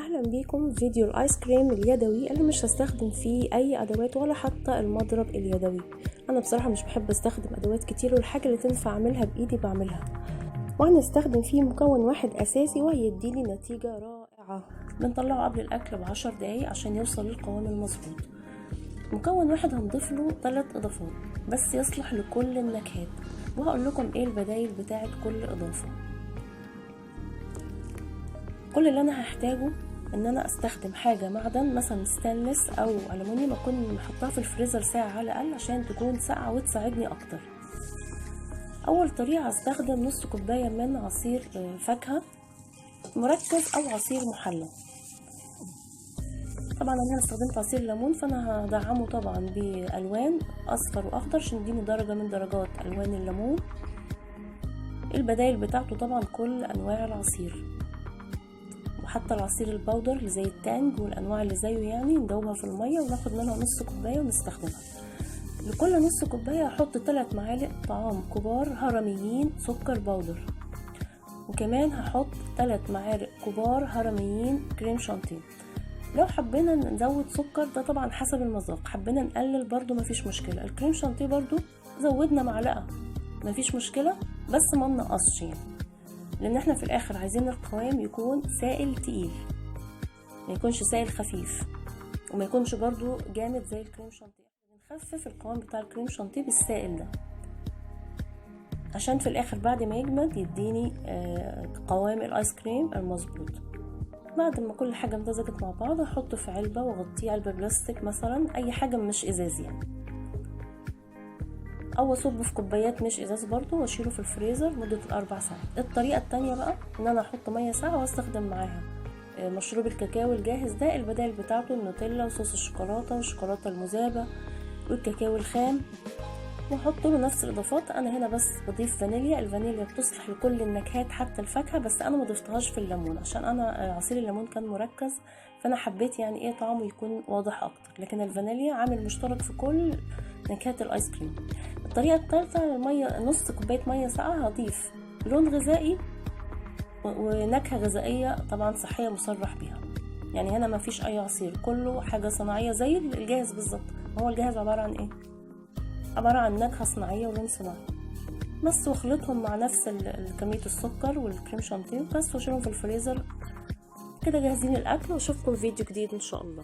اهلا بيكم في فيديو الايس كريم اليدوي اللي مش هستخدم فيه اي ادوات ولا حتى المضرب اليدوي. انا بصراحه مش بحب استخدم ادوات كتير، والحاجه اللي تنفع اعملها بايدي بعملها، وهنستخدم فيه مكون واحد اساسي وهيديلي نتيجه رائعه. بنطلعه قبل الاكل ب10 دقايق عشان يوصل للقوام المظبوط. مكون واحد هنضيف له 3 اضافات بس يصلح لكل النكهات، وهقول لكم ايه البدايل بتاعه كل اضافه. كل اللي انا هحتاجه ان انا استخدم حاجه معدن مثلا ستانلس او ألمونيوم، اكون محطها في الفريزر ساعه على الاقل عشان تكون ساقعه وتساعدني اكتر. اول طريقه هستخدم نص كوبايه من عصير فاكهه مركز او عصير محلى. طبعا انا استخدمت عصير ليمون، فانا هدعمه طبعا بالوان اصفر واخضر عشان يديني درجه من درجات الوان الليمون. البدايل بتاعته طبعا كل انواع العصير، وحتى العصير البودر اللي زي التانج والانواع اللي زيه، يعني ندوبها في الميه وناخد منها نص كوبايه ونستخدمها. لكل نص كوبايه هحط 3 معالق طعام كبار هرميين سكر بودر، وكمان هحط 3 معالق كبار هرميين كريم شانتيه. لو حبينا نزود سكر ده طبعا حسب المذاق، حبينا نقلل برضو مفيش مشكله. الكريم شانتيه برضو زودنا معلقه مفيش مشكله، بس ما ننقصش يعني، لان احنا في الاخر عايزين القوام يكون سائل تقيل، ما يكونش سائل خفيف، وما يكونش برضو جامد زي الكريم شانتيه. بنخفف القوام بتاع الكريم شانتيه بالسائل ده عشان في الاخر بعد ما يجمد يديني قوام الايس كريم المظبوط. بعد ما كل حاجه امتزجت مع بعض هحطه في علبه واغطيه، علبه بلاستيك مثلا، اي حاجه مش ازاز يعني، او اصبه في كوبايات مش ازاز برضو واشيله في الفريزر مده 4 ساعات. الطريقه التانية بقى ان انا احط ميه ساقعه واستخدم معاها مشروب الكاكاو الجاهز ده. البدائل بتاعته النوتيلا وصوص الشوكولاته والشوكولاته المذابه والكاكاو الخام، واحط له نفس الاضافات. انا هنا بس بضيف فانيليا، الفانيليا بتصلح لكل النكهات حتى الفاكهه، بس انا ما ضفتهاش في الليمون عشان انا عصير الليمون كان مركز، فانا حبيت يعني ايه طعمه يكون واضح اكتر، لكن الفانيليا عامل مشترك في كل نكهات الايس كريم. الطريقه الثالثه الميه، نص كوبايه ميه ساقعه هضيف لون غذائي ونكهه غذائيه طبعا صحيه مصرح بيها. يعني هنا ما فيش اي عصير، كله حاجه صناعيه زي الجاهز بالظبط. هو الجاهز عباره عن ايه؟ عباره عن نكهه صناعيه ولون صناعي بس، واخلطهم مع نفس كميه السكر والكريم شانتيه بس، واشيلهم في الفريزر كده جاهزين الاكل. واشوفكم في فيديو جديد ان شاء الله.